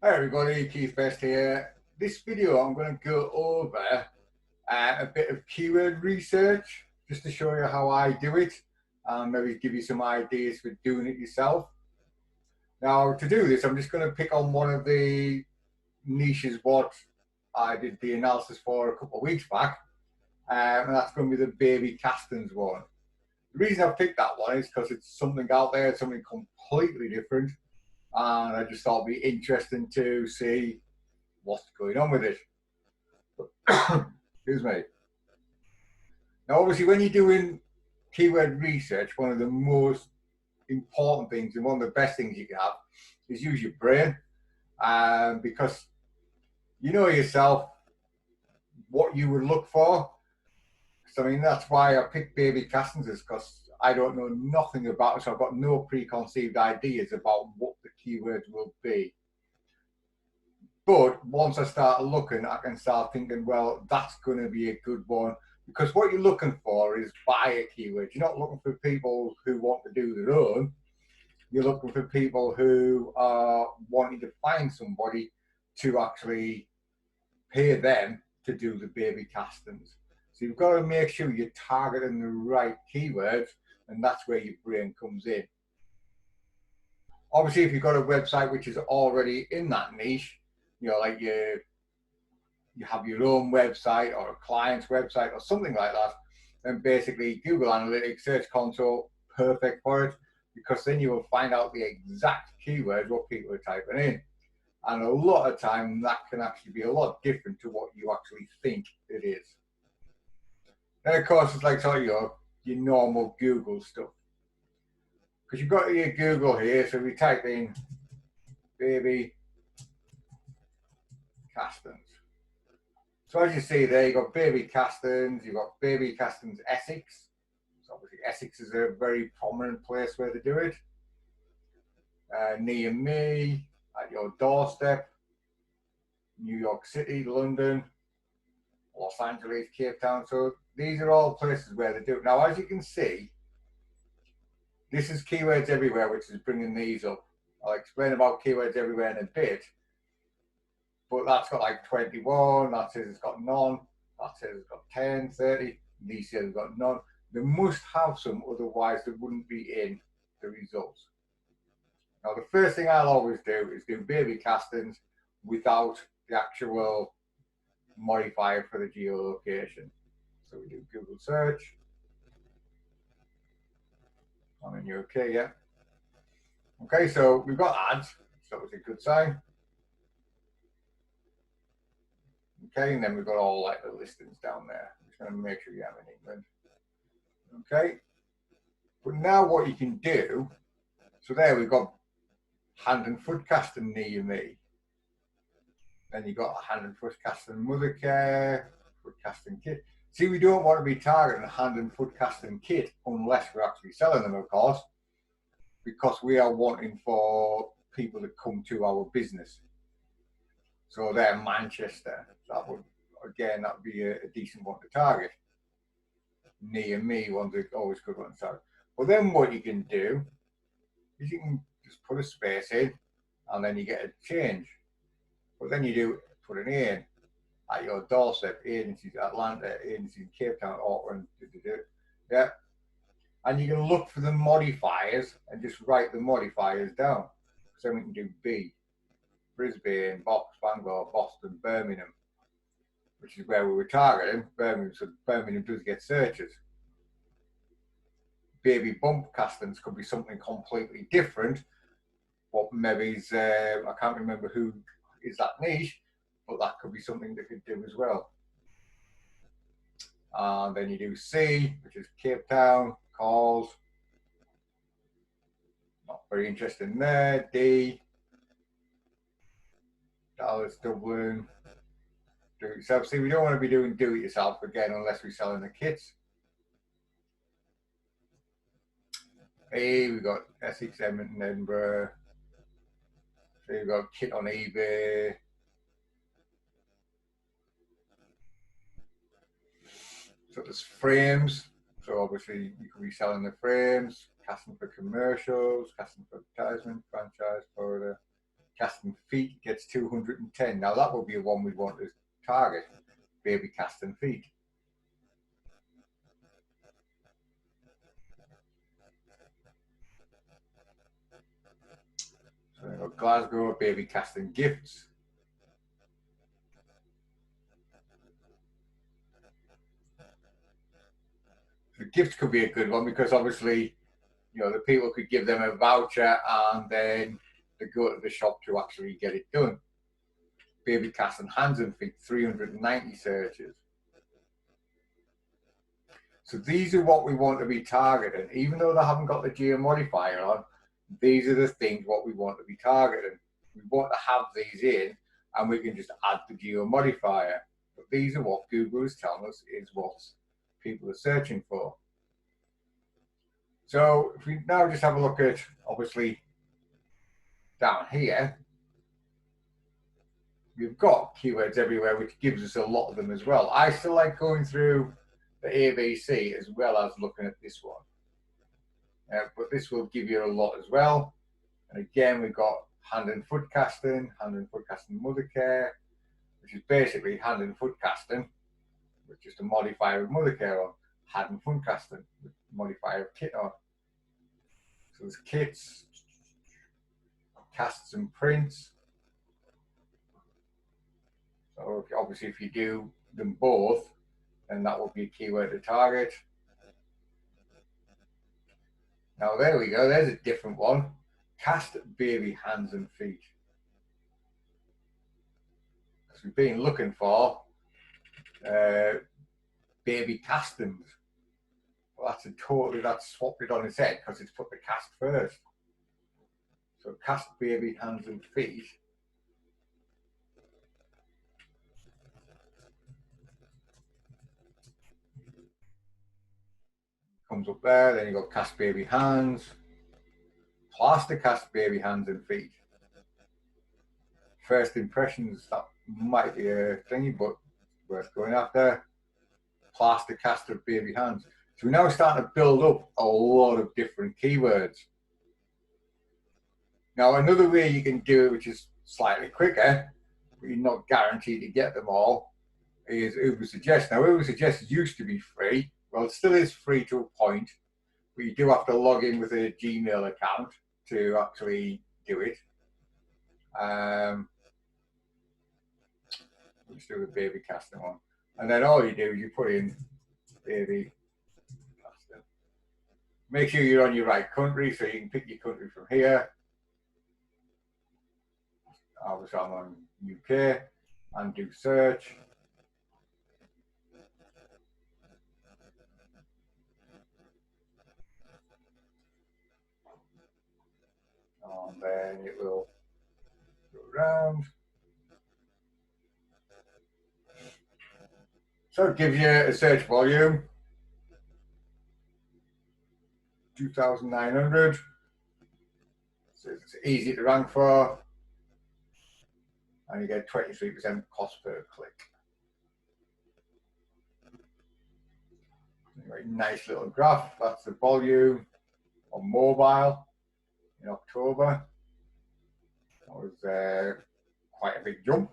Hi everybody, Keith Best here. This video I'm going to go over a bit of keyword research just to show you how I do it and maybe give you some ideas for doing it yourself. Now to do this I'm just going to pick on one of the niches what I did the analysis for a couple of weeks back, and that's going to be the baby castings one. The reason I've picked that one is because it's something out there, something completely different, and I just thought it'd be interesting to see what's going on with it. Excuse me. Now, obviously, when you're doing keyword research, one of the most important things and one of the best things you can have is use your brain, because you know yourself what you would look for. So, I mean, that's why I picked baby castings, is because I don't know nothing about it, so I've got no preconceived ideas about what the keywords will be. But once I start looking, I can start thinking, well, that's going to be a good one. Because what you're looking for is buyer keywords. You're not looking for people who want to do their own. You're looking for people who are wanting to find somebody to actually pay them to do the baby castings. So you've got to make sure you're targeting the right keywords, and that's where your brain comes in. Obviously, if you've got a website which is already in that niche, you know, like you have your own website or a client's website or something like that, then basically Google Analytics, Search Console, perfect for it, because then you will find out the exact keywords what people are typing in. And a lot of time that can actually be a lot different to what you actually think it is. Then of course it's like sort of your normal Google stuff. Because you've got your Google here, so we type in baby castings. So as you see there, you've got baby castings, you've got baby castings Essex. So obviously Essex is a very prominent place where they do it. Near me, at your doorstep, New York City, London, Los Angeles, Cape Town. So these are all places where they do it. Now, as you can see, this is Keywords Everywhere, which is bringing these up. I'll explain about Keywords Everywhere in a bit. But that's got like 21, that says it's got none, that says it's got 10, 30, these says it's got none. They must have some, otherwise they wouldn't be in the results. Now the first thing I'll always do is do baby castings without the actual modifier for the geolocation. So we do Google search. I'm in UK, yeah. Okay, so we've got ads, so it's a good sign. Okay, and then we've got all like the listings down there. I'm just going to make sure you have in England. Okay, but now what you can do, so there we've got hand and foot casting near me. Then you've got a hand and foot casting mother care, foot casting kit. See, we don't want to be targeting a hand and foot casting kit unless we're actually selling them, of course, because we are wanting for people to come to our business. So they're Manchester. That would, again, that would be a decent one to target. Near me, one's always good one to target. But then what you can do is you can just put a space in and then you get a change. But then you do put an A in at your doorstep, agencies Atlanta, agencies Cape Town, Auckland, yeah. And you can look for the modifiers and just write the modifiers down. So we can do B, Brisbane, Bangor, Boston, Birmingham, which is where we were targeting. Birmingham, so Birmingham does get searches. Baby bump castings could be something completely different, but maybe I can't remember who is that niche, but that could be something they could do as well. And then you do C, which is Cape Town, calls. Not very interesting there. D, Dallas, Dublin. Do it yourself. See, we don't want to be doing do it yourself again unless we're selling the kits. A, we've got Essex, Edmonton, Edinburgh. So you've got kit on eBay. So there's frames. So obviously you could be selling the frames, casting for commercials, casting for advertisement, franchise, Florida, casting feet gets 210. Now that would be one we'd want to target, baby casting feet. So we've got Glasgow, baby casting gifts. The gifts could be a good one because obviously, you know, the people could give them a voucher and then they go to the shop to actually get it done. Baby casting hands and feet, 390 searches. So these are what we want to be targeting. Even though they haven't got the geo modifier on, these are the things what we want to be targeting. We want to have these in and we can just add the geo modifier. But these are what Google is telling us is what people are searching for. So if we now just have a look at, obviously, down here, we've got keywords everywhere, which gives us a lot of them as well. I still like going through the ABC as well as looking at this one. But this will give you a lot as well. And again, we've got hand and foot casting mother care, which is basically hand and foot casting, with just a modifier of mother care on, hand and foot casting, with modifier of kit on. So there's kits, casts and prints. So obviously if you do them both, then that will be a keyword to target. Now there we go, there's a different one. Cast baby hands and feet. Because we've been looking for baby castings. Well, that's swapped it on its head because it's put the cast first. So cast baby hands and feet. Comes up there, then you've got cast baby hands, plaster cast baby hands and feet. First impressions, that might be a thingy, but worth going after. Plaster cast of baby hands. So we're now starting to build up a lot of different keywords. Now another way you can do it, which is slightly quicker, but you're not guaranteed to get them all, is Ubersuggest. Now Ubersuggest used to be free. Well, it still is free to a point, but you do have to log in with a Gmail account to actually do it. Let's do the baby casting one. And then all you do is you put in baby casting. Make sure you're on your right country, so you can pick your country from here. Obviously I'm on UK, and do search. And then it will go around. So it gives you a search volume, 2,900. So it's easy to rank for. And you get 23% cost per click. Anyway, nice little graph. That's the volume on mobile in October. That was quite a big jump.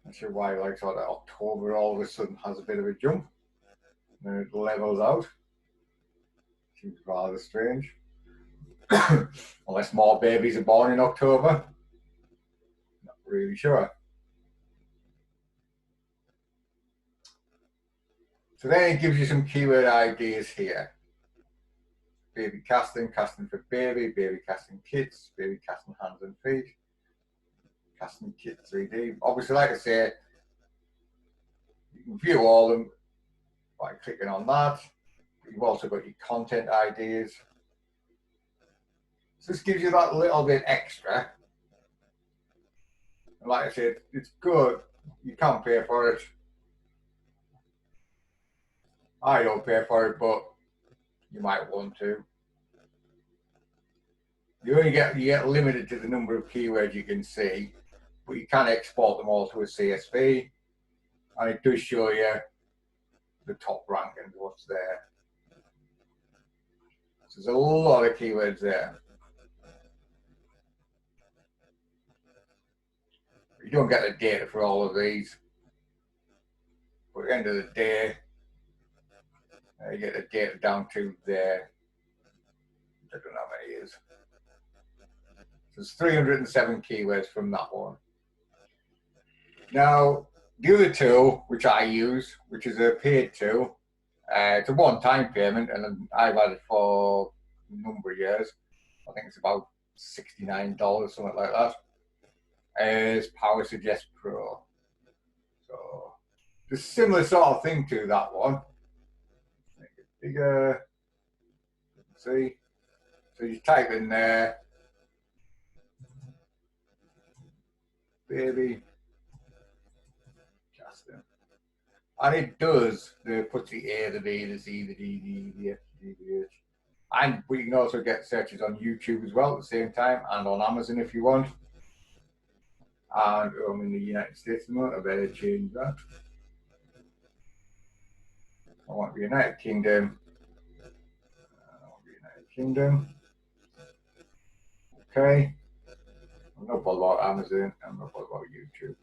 Not sure why, like sort of October all of a sudden has a bit of a jump. And then it levels out. Seems rather strange. Unless more babies are born in October. Not really sure. So then it gives you some keyword ideas here. Baby casting, casting for baby, baby casting kits, baby casting hands and feet, casting kit 3D. Obviously, like I say, you can view all of them by clicking on that. You've also got your content ideas. So this gives you that little bit extra. And like I said, it's good. You can't pay for it. I don't pay for it, but you might want to. You get limited to the number of keywords you can see, but you can export them all to a CSV, and it does show you the top rankings, what's there. So there's a lot of keywords there. don't get the data for all of these, but at the end of the day, you get the data down to there. I don't know how many it is. So there's 307 keywords from that one. Now, the other tool which I use, which is a paid tool, it's a one-time payment, and I've had it for a number of years. I think it's about $69, something like that. Is Power Suggest Pro. So it's a similar sort of thing to that one. Make it bigger. See? So you type in there, baby casting. And it does, it puts the A, the B, the C, the D, the F, the G, the H. And we can also get searches on YouTube as well at the same time, and on Amazon if you want. And I'm in the United States at the moment, I better change that. I want the United Kingdom. Okay. I'm not bothered about Amazon, I'm not bothered about YouTube.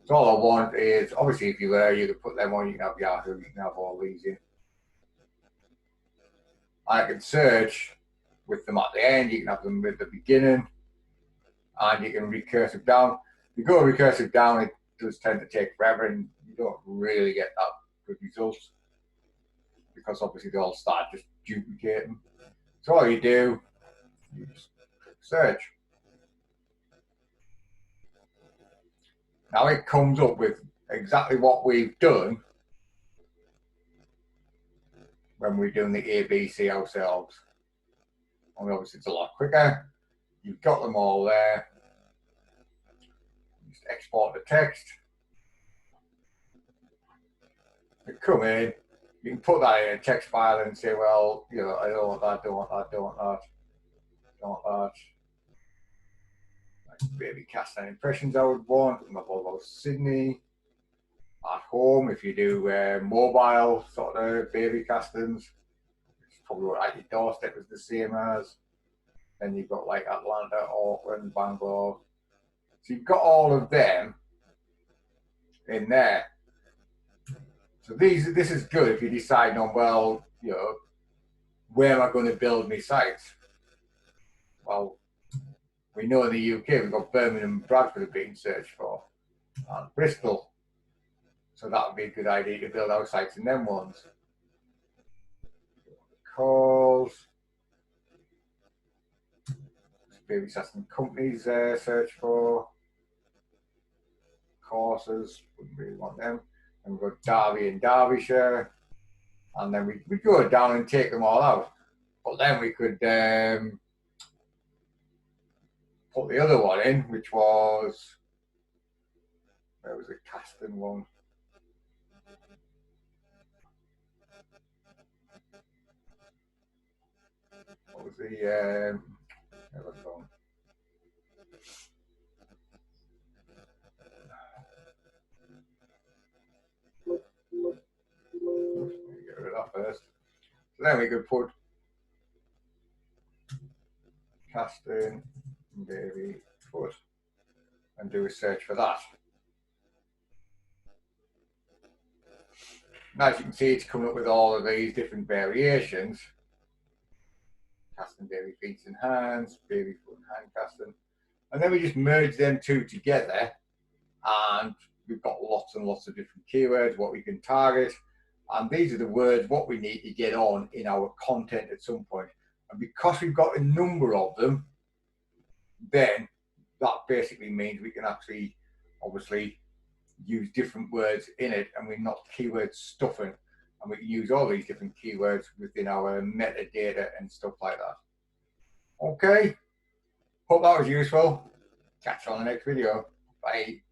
So all I want is, obviously if you're there, you can put them on, you can have Yahoo, you can have all these in. I can search with them at the end, you can have them at the beginning, and you can recursive down. If you go recursive down, it does tend to take forever and you don't really get that good results, because obviously they all start just duplicating. So all you do, you just click search. Now it comes up with exactly what we've done when we're doing the ABC ourselves. And obviously it's a lot quicker. You've got them all there. Just export the text. You come in, you can put that in a text file and say, well, you know, I don't want that, don't want that, don't want that, don't want that. Like baby cast and impressions I would want. I'm not about Sydney. At home, if you do mobile sort of baby castings, it's probably what at your doorstep is the same as. Then you've got like Atlanta, Auckland, Bangalore. So you've got all of them in there. So this is good if you decide on, well, you know, where am I going to build my sites? Well, we know in the UK we've got Birmingham and Bradford being searched for, and Bristol. So that would be a good idea to build our sites in them ones. Calls. Baby casting companies search for. Courses, wouldn't really want them. And we've got Derby and Derbyshire. And then we go down and take them all out. But then we could put the other one in, which was, where was the casting one? What was the, where was it gone? Get rid of that first. So then we could put casting baby foot and do a search for that. Now, as you can see, it's coming up with all of these different variations. Casting baby feet and hands, baby foot and hand casting. And then we just merge them two together, and we've got lots and lots of different keywords, what we can target. And these are the words, what we need to get on in our content at some point. And because we've got a number of them, then that basically means we can actually, obviously, use different words in it, and we're not keyword stuffing. And we can use all these different keywords within our metadata and stuff like that. Okay, hope that was useful. Catch you on the next video. Bye.